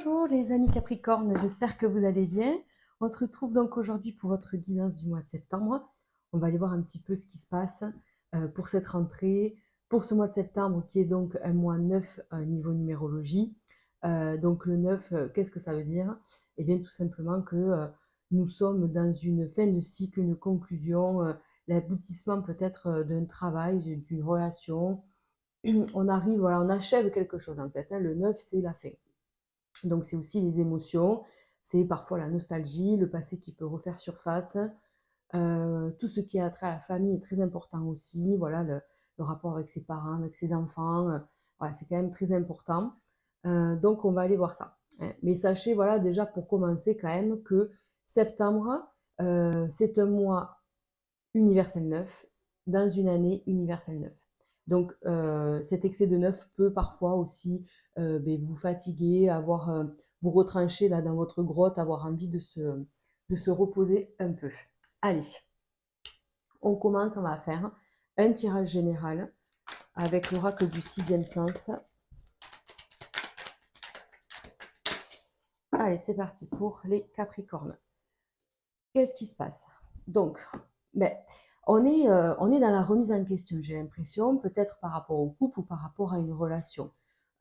Bonjour les amis Capricorne, j'espère que vous allez bien. On se retrouve donc aujourd'hui pour votre guidance du mois de septembre. On va aller voir un petit peu ce qui se passe pour cette rentrée, pour ce mois de septembre qui est donc un mois 9 niveau numérologie. Donc le 9, qu'est-ce que ça veut dire? Eh bien tout simplement que nous sommes dans une fin de cycle, une conclusion, l'aboutissement peut-être d'un travail, d'une relation. On arrive, voilà, on achève quelque chose en fait, hein. Le 9 c'est la fin. Donc c'est aussi les émotions, c'est parfois la nostalgie, le passé qui peut refaire surface. Tout ce qui a trait à la famille est très important aussi, voilà, le rapport avec ses parents, avec ses enfants, voilà, c'est quand même très important. Donc on va aller voir ça, hein. Mais sachez, voilà, déjà pour commencer quand même que septembre, c'est un mois universel 9 dans une année universelle 9. Donc cet excès de 9 peut parfois aussi vous fatiguer, vous retrancher là dans votre grotte, avoir envie de se reposer un peu. Allez, on commence, on va faire un tirage général avec l'oracle du sixième sens. Allez, c'est parti pour les Capricornes. Qu'est-ce qui se passe? Donc, ben, on est dans la remise en question, j'ai l'impression, peut-être par rapport au couple ou par rapport à une relation.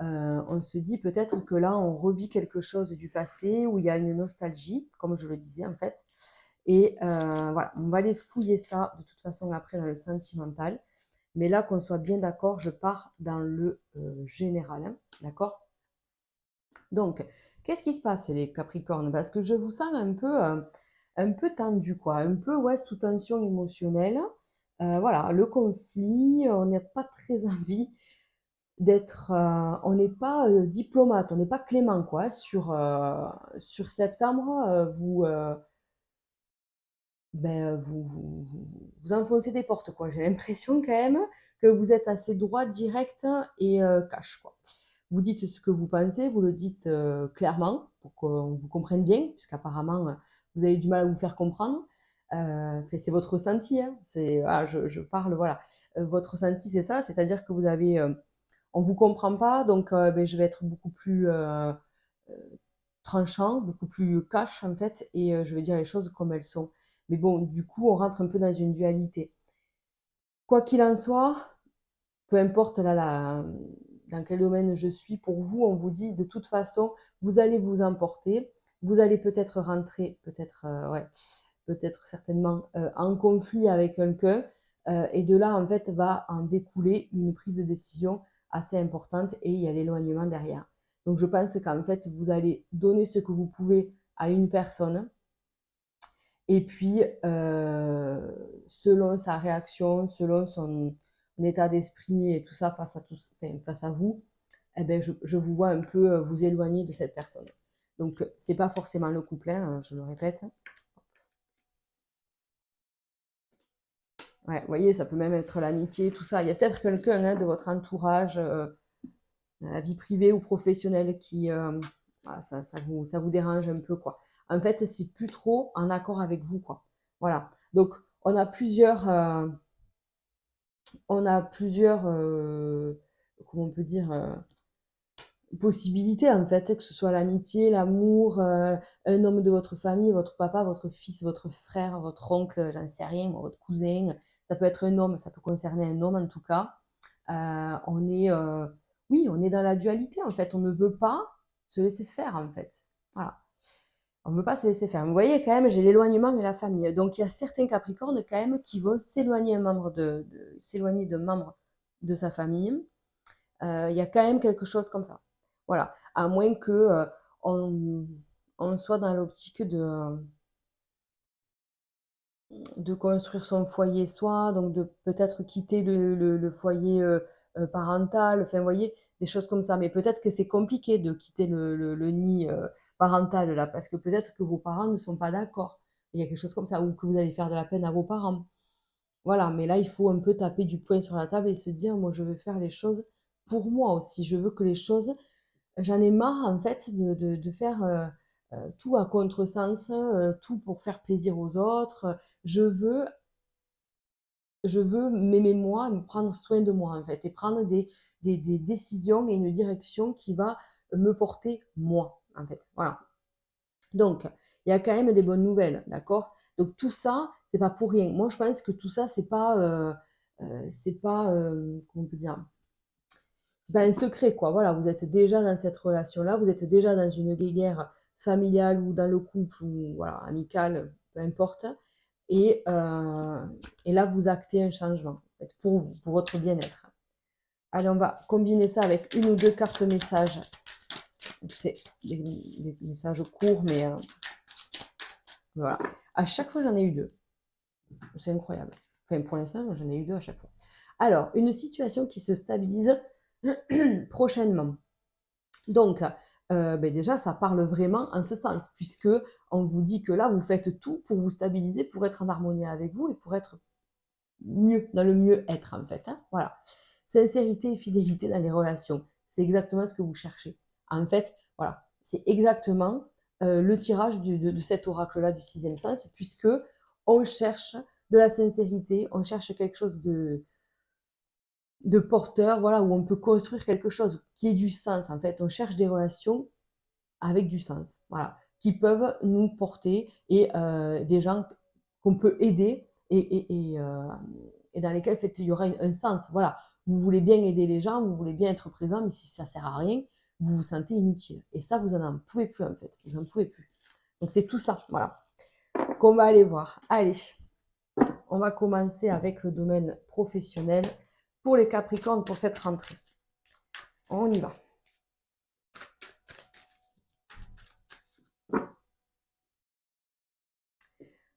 On se dit peut-être que là, on revit quelque chose du passé où il y a une nostalgie, comme je le disais en fait. Et voilà, on va aller fouiller ça de toute façon après dans le sentimental. Mais là, qu'on soit bien d'accord, je pars dans le général, hein, d'accord? Donc, qu'est-ce qui se passe, les Capricornes? Parce que je vous sens un peu tendu, quoi, un peu ouais, sous tension émotionnelle. Voilà, le conflit, on n'a pas très envie d'être, on n'est pas diplomate, on n'est pas clément, quoi. Sur septembre, vous enfoncez des portes, quoi. J'ai l'impression quand même que vous êtes assez droit, direct et cash, quoi. Vous dites ce que vous pensez, vous le dites clairement pour qu'on vous comprenne bien, puisqu'apparemment vous avez du mal à vous faire comprendre. C'est votre ressenti, hein. Je parle, voilà. Votre ressenti, c'est ça, c'est-à-dire que on vous comprend pas, donc je vais être beaucoup plus euh, tranchant, beaucoup plus cash en fait, et je vais dire les choses comme elles sont. Mais bon, du coup, on rentre un peu dans une dualité. Quoi qu'il en soit, peu importe dans quel domaine je suis, pour vous, on vous dit de toute façon, vous allez vous emporter, vous allez peut-être rentrer, ouais, peut-être certainement en conflit avec quelqu'un, et de là, en fait, va en découler une prise de décision assez importante et il y a l'éloignement derrière. Donc, je pense qu'en fait, vous allez donner ce que vous pouvez à une personne, et puis, selon sa réaction, selon son état d'esprit et tout ça enfin, face à vous, eh ben, je vous vois un peu vous éloigner de cette personne. Donc, c'est pas forcément le couplet, hein, je le répète. Ouais, vous voyez, ça peut même être l'amitié, tout ça. Il y a peut-être quelqu'un hein, de votre entourage, dans la vie privée ou professionnelle, qui, voilà, ça vous dérange un peu, quoi. En fait, c'est plus trop en accord avec vous, quoi. Voilà. Donc, on a plusieurs, comment on peut dire, possibilités, en fait, que ce soit l'amitié, l'amour, un homme de votre famille, votre papa, votre fils, votre frère, votre oncle, j'en sais rien, moi, votre cousin. Ça peut être un homme, ça peut concerner un homme en tout cas. On est, oui, on est dans la dualité en fait. On ne veut pas se laisser faire en fait. Voilà. On ne veut pas se laisser faire. Vous voyez quand même, j'ai l'éloignement et la famille. Donc il y a certains Capricornes quand même qui vont s'éloigner s'éloigner d'un membre de sa famille. Il y a quand même quelque chose comme ça. Voilà. À moins que on, on soit dans l'optique de construire son foyer soi, donc de peut-être quitter le foyer parental, enfin, vous voyez, des choses comme ça. Mais peut-être que c'est compliqué de quitter le nid parental, là, parce que peut-être que vos parents ne sont pas d'accord. Il y a quelque chose comme ça, ou que vous allez faire de la peine à vos parents. Voilà, mais là, il faut un peu taper du poing sur la table et se dire, moi, je veux faire les choses pour moi aussi. Je veux que les choses j'en ai marre en fait de faire tout à contresens, tout pour faire plaisir aux autres. Je veux, je veux m'aimer moi, me prendre soin de moi en fait, et prendre des décisions et une direction qui va me porter moi. en fait. Voilà. Donc, il y a quand même des bonnes nouvelles, d'accord? Donc tout ça, c'est pas pour rien. Moi, je pense que tout ça, c'est pas, comment on peut dire? C'est pas un secret, quoi. Voilà, vous êtes déjà dans cette relation-là, vous êtes déjà dans une guéguerre familiale ou dans le couple ou voilà, amicale, peu importe. Et, euh, et là, vous actez un changement, en fait, pour vous, pour votre bien-être. Allez, on va combiner ça avec une ou deux cartes messages. C'est des messages courts, mais voilà. À chaque fois, j'en ai eu deux. C'est incroyable. Enfin, pour l'instant, j'en ai eu deux à chaque fois. Alors, une situation qui se stabilise prochainement. Donc, ben déjà, ça parle vraiment en ce sens, puisque on vous dit que là, vous faites tout pour vous stabiliser, pour être en harmonie avec vous et pour être mieux, dans le mieux-être, en fait. Hein, voilà. Sincérité et fidélité dans les relations, c'est exactement ce que vous cherchez. En fait, voilà, c'est exactement le tirage de cet oracle-là du sixième sens, puisque on cherche de la sincérité, on cherche quelque chose de porteur, voilà, où on peut construire quelque chose qui ait du sens. En fait, on cherche des relations avec du sens, voilà, qui peuvent nous porter et des gens qu'on peut aider et dans lesquels en fait, il y aura un sens. Voilà, vous voulez bien aider les gens, vous voulez bien être présent, mais si ça sert à rien, vous vous sentez inutile. Et ça, vous en pouvez plus en fait, vous en pouvez plus. Donc c'est tout ça, voilà, qu'on va aller voir. Allez, on va commencer avec le domaine professionnel pour les Capricornes pour cette rentrée. On y va.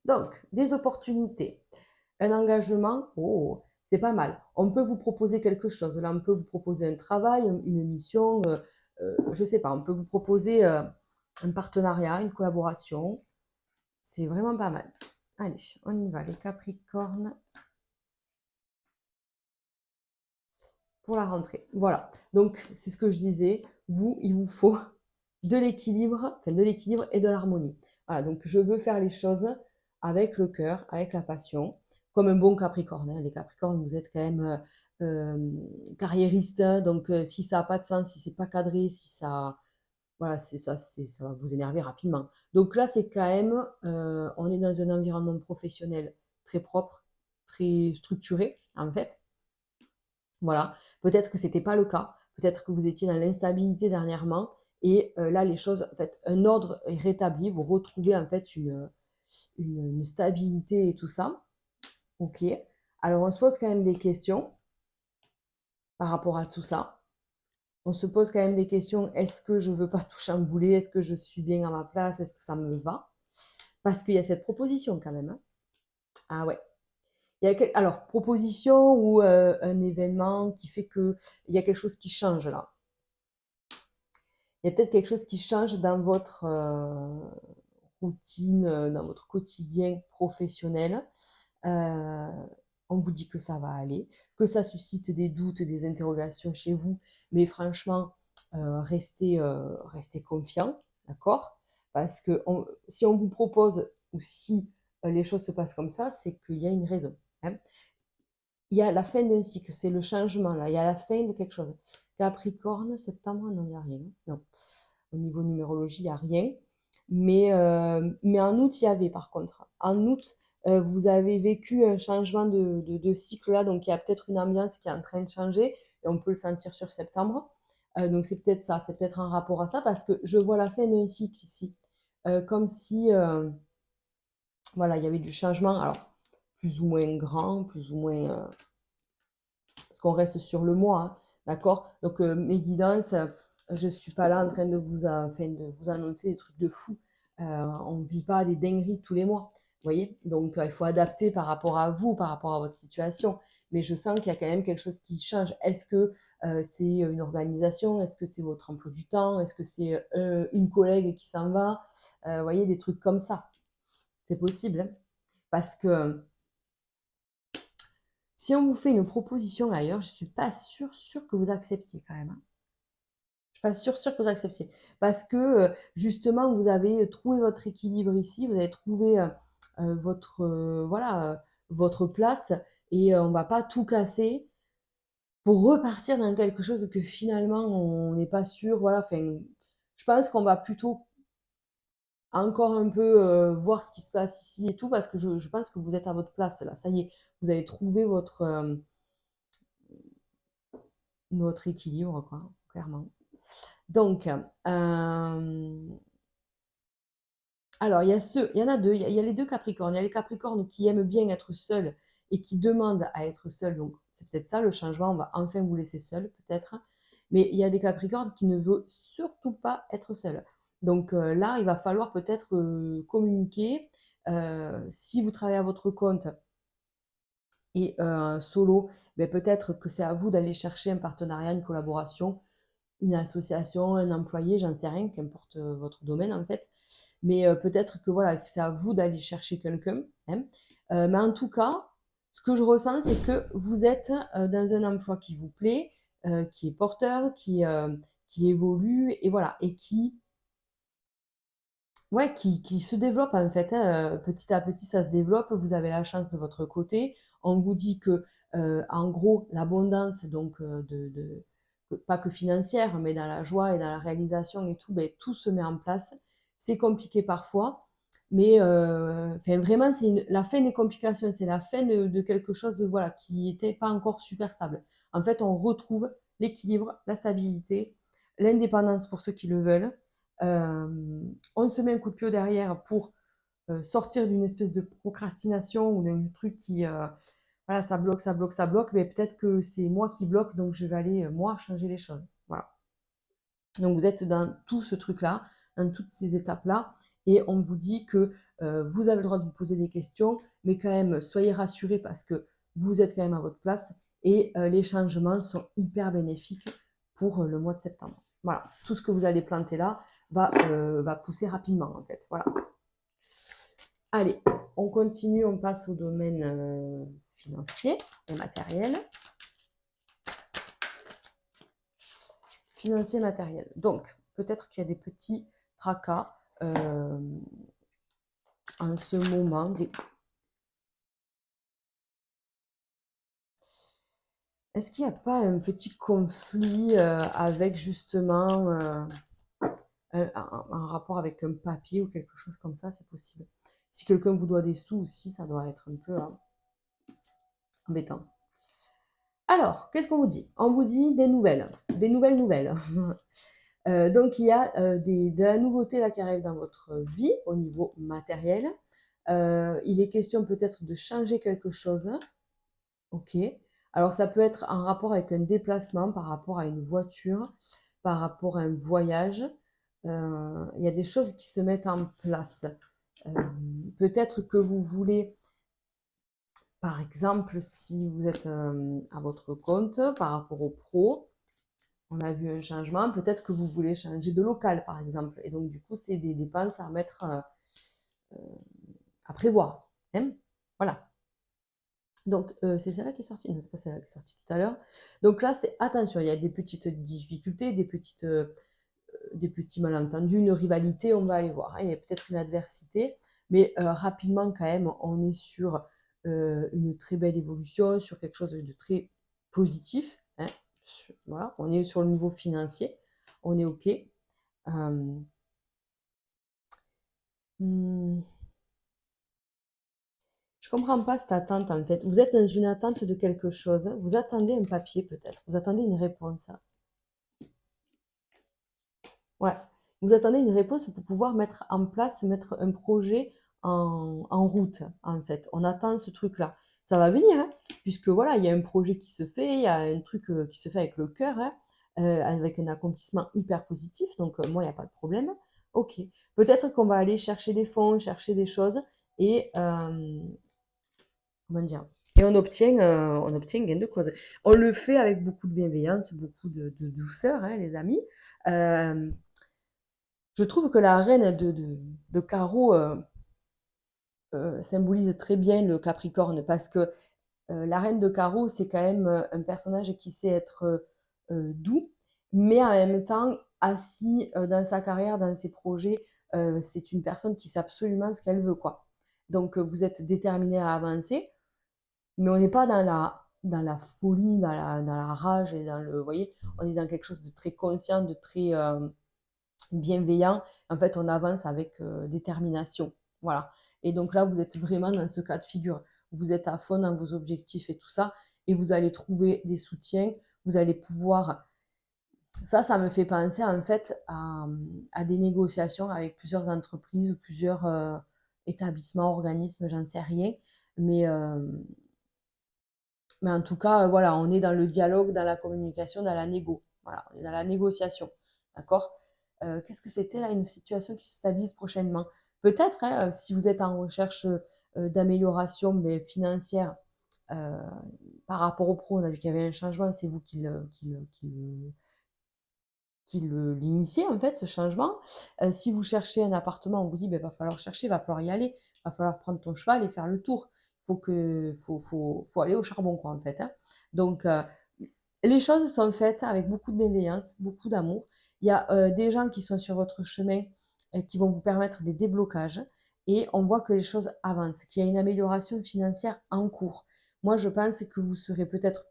Donc, des opportunités, un engagement, oh, c'est pas mal. On peut vous proposer quelque chose. Là, on peut vous proposer un travail, une mission, je sais pas, on peut vous proposer un partenariat, une collaboration. C'est vraiment pas mal. Allez, on y va, les Capricornes, pour la rentrée. Voilà. Donc, c'est ce que je disais. Vous, il vous faut de l'équilibre, enfin de l'équilibre et de l'harmonie. Voilà. Donc, je veux faire les choses avec le cœur, avec la passion, comme un bon Capricorne. Hein. Les Capricornes, vous êtes quand même carriériste. Hein. Donc, si ça n'a pas de sens, si c'est pas cadré, si ça, voilà, ça va vous énerver rapidement. Donc là, c'est quand même, on est dans un environnement professionnel très propre, très structuré, en fait. Voilà, peut-être que c'était pas le cas, peut-être que vous étiez dans l'instabilité dernièrement et là les choses, en fait, un ordre est rétabli, vous retrouvez en fait une stabilité et tout ça. Ok. Alors on se pose quand même des questions par rapport à tout ça. On se pose quand même des questions, est-ce que je veux pas tout chambouler? Est-ce que je suis bien à ma place? Est-ce que ça me va? Parce qu'il y a cette proposition quand même. Hein. Ah ouais. Alors, proposition ou un événement qui fait qu'il y a quelque chose qui change là. Il y a peut-être quelque chose qui change dans votre routine, dans votre quotidien professionnel. Euh, on vous dit que ça va aller, que ça suscite des doutes, des interrogations chez vous, mais franchement, restez confiant, d'accord? Parce que si on vous propose ou si les choses se passent comme ça, c'est qu'il y a une raison. Hein. Il y a la fin d'un cycle, c'est le changement là, il y a la fin de quelque chose. Capricorne, septembre, non, il n'y a rien. Non. Au niveau numérologie, il n'y a rien. Mais en août, il y avait par contre. En août, vous avez vécu un changement de cycle là, donc il y a peut-être une ambiance qui est en train de changer et on peut le sentir sur septembre. Donc c'est peut-être ça, c'est peut-être un rapport à ça parce que je vois la fin d'un cycle ici. Comme si voilà, il y avait du changement, alors plus ou moins grand, plus ou moins parce qu'on reste sur le mois, hein, d'accord? Donc mes guidances, je suis pas là en train de vous annoncer des trucs de fou. On ne vit pas des dingueries tous les mois, vous voyez? Donc il faut adapter par rapport à vous, par rapport à votre situation. Mais je sens qu'il y a quand même quelque chose qui change. Est-ce que c'est une organisation? Est-ce que c'est votre emploi du temps? Est-ce que c'est une collègue qui s'en va? Vous voyez, des trucs comme ça. C'est possible, hein, parce que si on vous fait une proposition ailleurs, je ne suis pas sûre que vous acceptiez quand même. Hein. Je ne suis pas sûre que vous acceptiez. Parce que justement, vous avez trouvé votre équilibre ici, vous avez trouvé voilà, votre place et on ne va pas tout casser pour repartir dans quelque chose que finalement on n'est pas sûr. Voilà, enfin, Je pense qu'on va plutôt encore un peu voir ce qui se passe ici et tout, parce que je pense que vous êtes à votre place là. Ça y est, vous avez trouvé votre équilibre, quoi, clairement. Donc, alors, il y en a deux. Il y a les deux Capricornes. Il y a les Capricornes qui aiment bien être seuls et qui demandent à être seuls. Donc, c'est peut-être ça le changement. On va enfin vous laisser seuls, peut-être. Mais il y a des Capricornes qui ne veulent surtout pas être seuls. Donc là, il va falloir peut-être communiquer. Si vous travaillez à votre compte et solo, ben peut-être que c'est à vous d'aller chercher un partenariat, une collaboration, une association, un employé, j'en sais rien, qu'importe votre domaine en fait. Mais peut-être que voilà, c'est à vous d'aller chercher quelqu'un, hein. Mais en tout cas, ce que je ressens, c'est que vous êtes dans un emploi qui vous plaît, qui est porteur, qui évolue, et voilà, et qui, ouais, qui se développe en fait, hein, petit à petit, ça se développe. Vous avez la chance de votre côté. On vous dit que, en gros, l'abondance, donc pas que financière, mais dans la joie et dans la réalisation et tout, ben, tout se met en place. C'est compliqué parfois, mais enfin, vraiment, la fin des complications, c'est la fin de quelque chose de, voilà, qui n'était pas encore super stable. En fait, on retrouve l'équilibre, la stabilité, l'indépendance pour ceux qui le veulent. On se met un coup de pied derrière pour sortir d'une espèce de procrastination ou d'un truc qui, voilà, ça bloque, ça bloque, ça bloque, mais peut-être que c'est moi qui bloque, donc je vais aller, moi, changer les choses. Voilà. Donc vous êtes dans tout ce truc-là, dans toutes ces étapes-là, et on vous dit que vous avez le droit de vous poser des questions, mais quand même, soyez rassurés parce que vous êtes quand même à votre place, et les changements sont hyper bénéfiques pour le mois de septembre. Voilà, tout ce que vous allez planter là va pousser rapidement, en fait. Voilà. Allez, on continue, on passe au domaine financier et matériel. Financier matériel. Donc, peut-être qu'il y a des petits tracas en ce moment. Est-ce qu'il n'y a pas un petit conflit avec justement un rapport avec un papier ou quelque chose comme ça? C'est possible. Si quelqu'un vous doit des sous aussi, ça doit être un peu embêtant. Alors, qu'est-ce qu'on vous dit? On vous dit des nouvelles, nouvelles. Donc, il y a de la nouveauté là qui arrive dans votre vie au niveau matériel. Il est question peut-être de changer quelque chose. Ok. Alors, ça peut être en rapport avec un déplacement, par rapport à une voiture, par rapport à un voyage. Il y a des choses qui se mettent en place. Euh, Peut-être que vous voulez, par exemple, si vous êtes à votre compte par rapport au pro, on a vu un changement. Peut-être que vous voulez changer de local, par exemple. Et donc, du coup, c'est des dépenses à mettre à prévoir, hein. Voilà. Donc, c'est celle-là qui est sortie. Non, c'est pas celle-là qui est sortie tout à l'heure. Donc là, c'est attention, il y a des petites difficultés, des petits malentendus, une rivalité, on va aller voir, hein. Il y a peut-être une adversité, mais rapidement, quand même, on est sur une très belle évolution, sur quelque chose de très positif, hein. Voilà, on est sur le niveau financier, on est OK. Hmm, je comprends pas cette attente en fait. Vous êtes dans une attente de quelque chose. Vous attendez un papier peut-être. Vous attendez une réponse. Ouais. Vous attendez une réponse pour pouvoir mettre en place, mettre un projet en route en fait. On attend ce truc-là. Ça va venir, hein, puisque voilà, il y a un projet qui se fait, il y a un truc qui se fait avec le cœur, hein, avec un accomplissement hyper positif. Donc moi, il n'y a pas de problème. Ok. Peut-être qu'on va aller chercher des fonds, chercher des choses et comment dire? Et on obtient gain de cause. On le fait avec beaucoup de bienveillance, beaucoup de douceur, hein, les amis. Euh, je trouve que la reine de carreau symbolise très bien le Capricorne parce que la reine de carreau, c'est quand même un personnage qui sait être doux, mais en même temps, assis dans sa carrière, dans ses projets, c'est une personne qui sait absolument ce qu'elle veut, quoi. Donc, vous êtes déterminé à avancer, mais on n'est pas dans la folie, dans la rage et dans le, vous voyez, on est dans quelque chose de très conscient, de très, bienveillant. En fait, on avance avec détermination. Voilà. Et donc là, vous êtes vraiment dans ce cas de figure. Vous êtes à fond dans vos objectifs et tout ça, et vous allez trouver des soutiens. Vous allez pouvoir. Ça me fait penser en fait à des négociations avec plusieurs entreprises ou plusieurs établissements, organismes, j'en sais rien. Mais, euh, mais en tout cas, voilà, on est dans le dialogue, dans la communication, dans la négo. Voilà, on est dans la négociation. D'accord. Qu'est-ce que c'était là, une situation qui se stabilise prochainement? Peut-être, hein, si vous êtes en recherche d'amélioration mais financière euh, par rapport au pro, on a vu qu'il y avait un changement, c'est vous l'initiez en fait, ce changement. Si vous cherchez un appartement, on vous dit, il va falloir chercher, il va falloir y aller, il va falloir prendre ton cheval et faire le tour. Faut aller au charbon, quoi, en fait. Hein. Donc, les choses sont faites avec beaucoup de bienveillance, beaucoup d'amour. Il y a des gens qui sont sur votre chemin qui vont vous permettre des déblocages et on voit que les choses avancent, qu'il y a une amélioration financière en cours. Moi, je pense que vous serez peut-être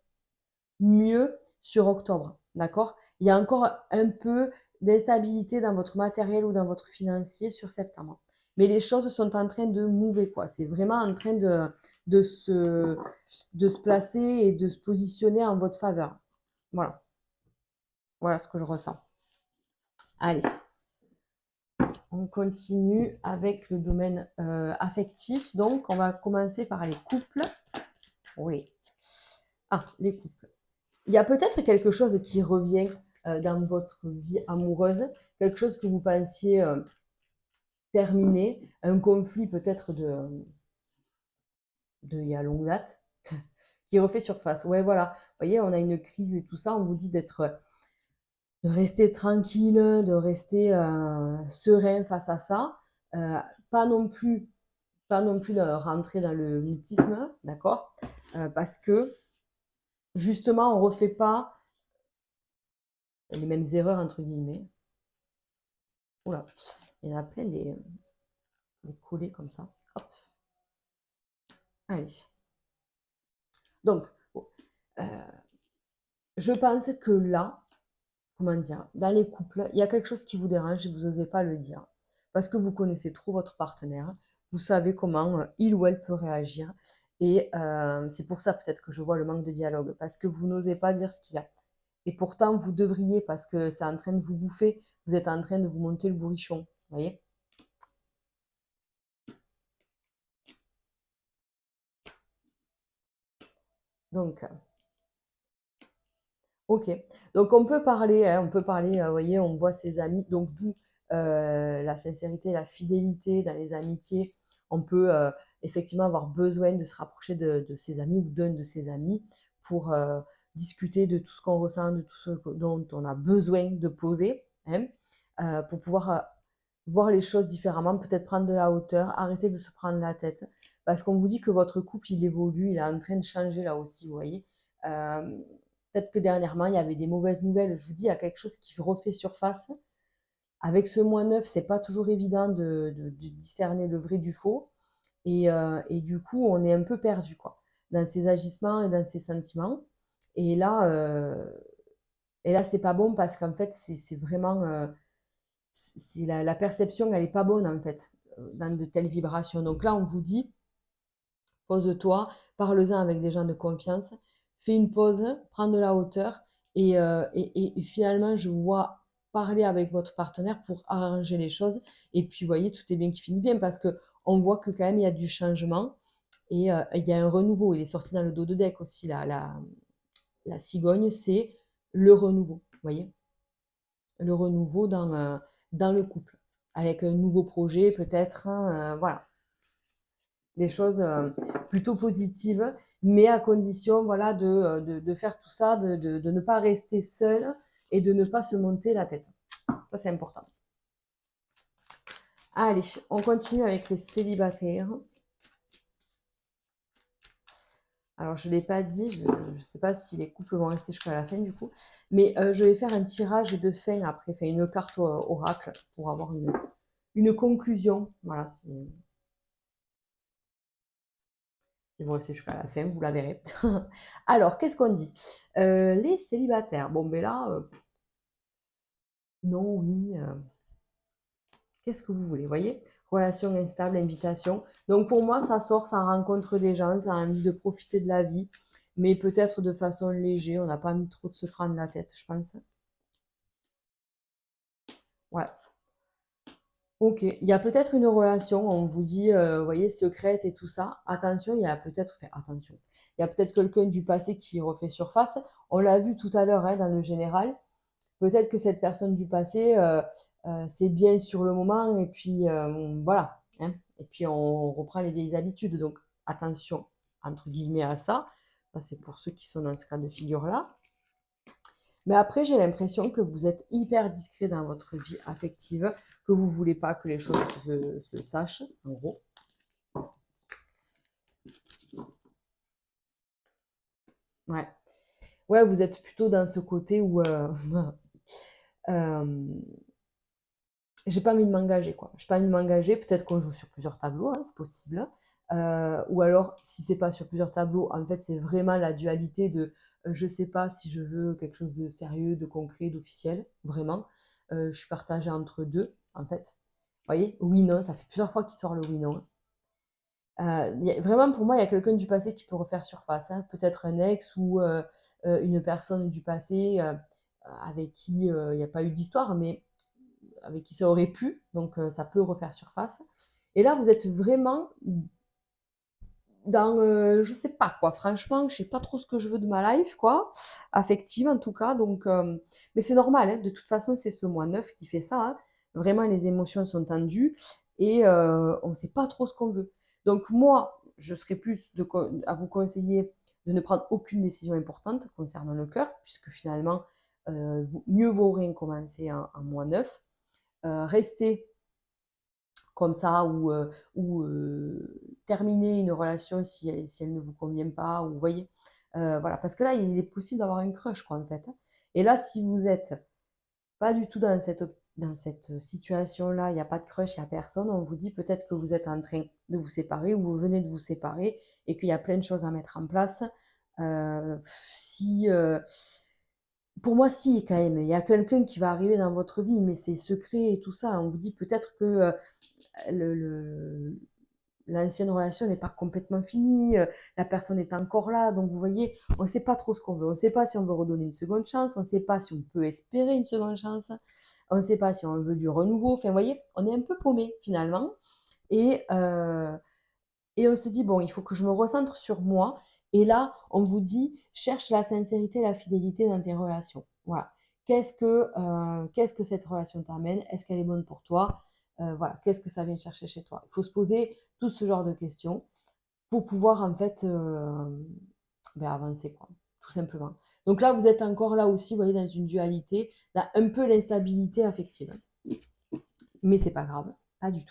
mieux sur octobre, d'accord? Il y a encore un peu d'instabilité dans votre matériel ou dans votre financier sur septembre. Mais les choses sont en train de mouver, quoi. C'est vraiment en train de, se, de se placer et de se positionner en votre faveur. Voilà. Voilà ce que je ressens. Allez, on continue avec le domaine affectif. Donc, on va commencer par les couples. Oui. Ah, les couples. Il y a peut-être quelque chose qui revient dans votre vie amoureuse, quelque chose que vous pensiez terminer, un conflit peut-être de il y a longue date, qui refait surface. Ouais, voilà. Vous voyez, on a une crise et tout ça, on vous dit de rester tranquille, de rester serein face à ça. Euh, pas non plus, pas non plus de rentrer dans le mutisme, d'accord. Parce que justement, on ne refait pas les mêmes erreurs entre guillemets. Oula, il y en a plein des collés comme ça. Hop, allez. Donc, euh, je pense que là, comment dire, dans les couples, il y a quelque chose qui vous dérange et vous n'osez pas le dire. Parce que vous connaissez trop votre partenaire, vous savez comment il ou elle peut réagir. Et c'est pour ça peut-être que je vois le manque de dialogue, parce que vous n'osez pas dire ce qu'il y a. Et pourtant, vous devriez, parce que c'est en train de vous bouffer, vous êtes en train de vous monter le bourrichon. Vous voyez. Donc, ok. Donc on peut parler, vous voyez, on voit ses amis. Donc d'où la sincérité, la fidélité dans les amitiés. On peut effectivement avoir besoin de se rapprocher de ses amis ou d'un de ses amis pour discuter de tout ce qu'on ressent, de tout ce dont on a besoin de poser, hein, pour pouvoir voir les choses différemment, peut-être prendre de la hauteur, arrêter de se prendre la tête. Parce qu'on vous dit que votre couple, il évolue, il est en train de changer là aussi, vous voyez. Euh, Peut-être que dernièrement, il y avait des mauvaises nouvelles. Je vous dis, il y a quelque chose qui refait surface. Avec ce mois neuf, c'est pas toujours évident de discerner le vrai du faux. Et du coup, on est un peu perdu, quoi, dans ses agissements et dans ses sentiments. Et là, euh, et là, c'est pas bon parce qu'en fait, c'est vraiment, c'est la perception, elle est pas bonne en fait, dans de telles vibrations. Donc là, on vous dit, pose-toi, parle-en avec des gens de confiance, fais une pause, prends de la hauteur et finalement, je vous vois parler avec votre partenaire pour arranger les choses. Et puis, vous voyez, tout est bien qui finit bien parce que on voit que quand même, il y a du changement et il y a un renouveau. Il est sorti dans le dos de deck aussi, la cigogne, c'est le renouveau, vous voyez, le renouveau dans le couple, avec un nouveau projet peut-être, hein, voilà des choses plutôt positives, mais à condition voilà, de faire tout ça, de ne pas rester seul et de ne pas se monter la tête. Ça, c'est important. Allez, on continue avec les célibataires. Alors, je ne l'ai pas dit, je ne sais pas si les couples vont rester jusqu'à la fin du coup, mais je vais faire un tirage de fin après, enfin une carte oracle pour avoir une conclusion. Voilà, si vous restez jusqu'à la fin, vous la verrez. Alors, qu'est-ce qu'on dit les célibataires. Bon, ben là, non, oui. Qu'est-ce que vous voulez, voyez? Relation instable, invitation. Donc pour moi, ça sort, ça rencontre des gens, ça a envie de profiter de la vie, mais peut-être de façon légère. On n'a pas envie trop de se prendre la tête, je pense. Ouais. Ok. Il y a peut-être une relation, on vous dit, vous voyez, secrète et tout ça. Attention, il y a peut-être, enfin, attention, il y a peut-être quelqu'un du passé qui refait surface. On l'a vu tout à l'heure, hein, dans le général. Peut-être que cette personne du passé, c'est bien sur le moment et puis voilà, hein. Et puis on reprend les vieilles habitudes. Donc attention, entre guillemets, à ça. Ça, c'est pour ceux qui sont dans ce cas de figure-là. Mais après, j'ai l'impression que vous êtes hyper discret dans votre vie affective, que vous voulez pas que les choses se sachent, en gros. Ouais. Ouais, vous êtes plutôt dans ce côté où euh, j'ai pas envie de m'engager, quoi. J'ai pas envie de m'engager. Peut-être qu'on joue sur plusieurs tableaux, hein, c'est possible. Ou alors, si c'est pas sur plusieurs tableaux, en fait, c'est vraiment la dualité de je sais pas si je veux quelque chose de sérieux, de concret, d'officiel, vraiment. Je suis partagée entre deux, en fait. Vous voyez, oui, non, ça fait plusieurs fois qu'il sort le oui, non. Vraiment, pour moi, il y a quelqu'un du passé qui peut refaire surface, hein. Peut-être un ex ou une personne du passé avec qui il n'y a pas eu d'histoire, mais avec qui ça aurait pu, donc ça peut refaire surface. Et là, vous êtes vraiment dans, je sais pas quoi, franchement, je sais pas trop ce que je veux de ma life, quoi, affective en tout cas, donc, mais c'est normal, hein, de toute façon, c'est ce mois 9 qui fait ça, hein. Vraiment, les émotions sont tendues et on ne sait pas trop ce qu'on veut. Donc moi, je serais plus à vous conseiller de ne prendre aucune décision importante concernant le cœur, puisque finalement, mieux vaut rien commencer en mois 9. Rester comme ça ou terminer une relation si elle ne vous convient pas, ou vous voyez. Voilà, parce que là, il est possible d'avoir un crush, quoi, en fait, hein. Et là, si vous êtes pas du tout dans cette situation-là, il n'y a pas de crush, il n'y a personne, on vous dit peut-être que vous êtes en train de vous séparer ou vous venez de vous séparer et qu'il y a plein de choses à mettre en place. Si, pour moi, si, quand même, il y a quelqu'un qui va arriver dans votre vie, mais c'est secret et tout ça. On vous dit peut-être que le, le- l'ancienne relation n'est pas complètement finie, la personne est encore là, donc vous voyez, on ne sait pas trop ce qu'on veut, on ne sait pas si on veut redonner une seconde chance, on ne sait pas si on peut espérer une seconde chance, on ne sait pas si on veut du renouveau, enfin vous voyez, on est un peu paumé finalement, et, euh, et on se dit, bon, il faut que je me recentre sur moi, et là, on vous dit, cherche la sincérité, la fidélité dans tes relations, voilà. Qu'est-ce que cette relation t'amène? Est-ce qu'elle est bonne pour toi? Voilà, qu'est-ce que ça vient chercher chez toi? Il faut se poser tout ce genre de questions pour pouvoir en fait ben, avancer, quoi, tout simplement. Donc là, vous êtes encore là aussi, vous voyez, dans une dualité, dans un peu l'instabilité affective. Mais c'est pas grave, pas du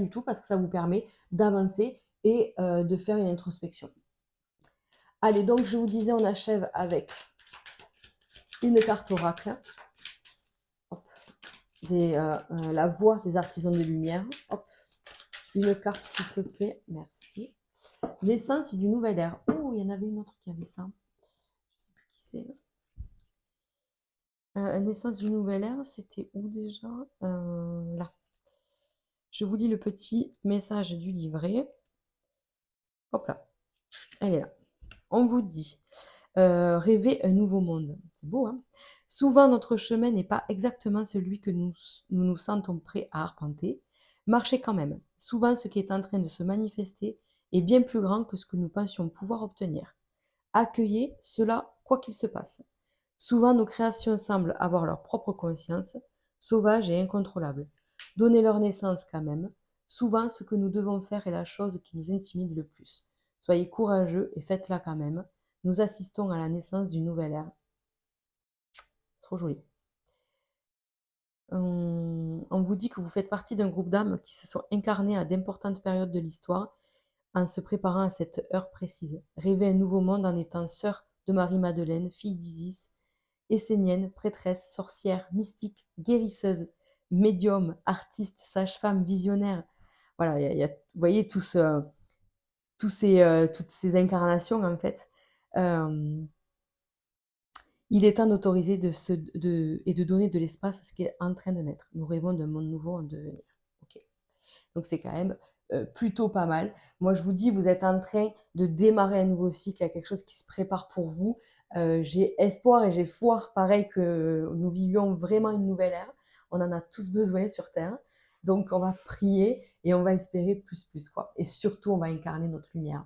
tout, parce que ça vous permet d'avancer et de faire une introspection. Allez, donc je vous disais, on achève avec une carte oracle, hop, la voix des artisans de lumière. Hop, une carte, s'il te plaît, merci. Naissance du nouvel ère. Oh, il y en avait une autre qui avait ça. Je sais plus qui c'est. Naissance du nouvel ère, c'était où déjà? Là. Je vous lis le petit message du livret. Hop là, elle est là. On vous dit, rêver un nouveau monde. C'est beau, hein? Souvent, notre chemin n'est pas exactement celui que nous sentons prêts à arpenter. Marchez quand même. Souvent, ce qui est en train de se manifester est bien plus grand que ce que nous pensions pouvoir obtenir. Accueillez cela quoi qu'il se passe. Souvent, nos créations semblent avoir leur propre conscience, sauvage et incontrôlable. Donnez leur naissance quand même. Souvent, ce que nous devons faire est la chose qui nous intimide le plus. Soyez courageux et faites-la quand même. Nous assistons à la naissance d'une nouvelle ère. C'est trop joli. On vous dit que vous faites partie d'un groupe d'âmes qui se sont incarnées à d'importantes périodes de l'histoire en se préparant à cette heure précise. Rêvez un nouveau monde en étant sœur de Marie-Madeleine, fille d'Isis, essénienne, prêtresse, sorcière, mystique, guérisseuse, médium, artiste, sage-femme, visionnaire. Voilà, vous voyez toutes ces incarnations en fait. Euh, il est temps d'autoriser et de donner de l'espace à ce qui est en train de naître. Nous rêvons d'un monde nouveau en devenir. Donc c'est quand même plutôt pas mal. Moi, je vous dis, vous êtes en train de démarrer un nouveau cycle, il y a quelque chose qui se prépare pour vous. J'ai espoir et j'ai foi, pareil, que nous vivions vraiment une nouvelle ère. On en a tous besoin sur Terre. Donc, on va prier et on va espérer plus, quoi. Et surtout, on va incarner notre lumière.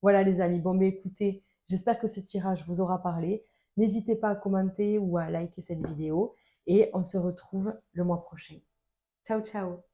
Voilà, les amis. Bon, mais écoutez, j'espère que ce tirage vous aura parlé. N'hésitez pas à commenter ou à liker cette vidéo. Et on se retrouve le mois prochain. Ciao, ciao!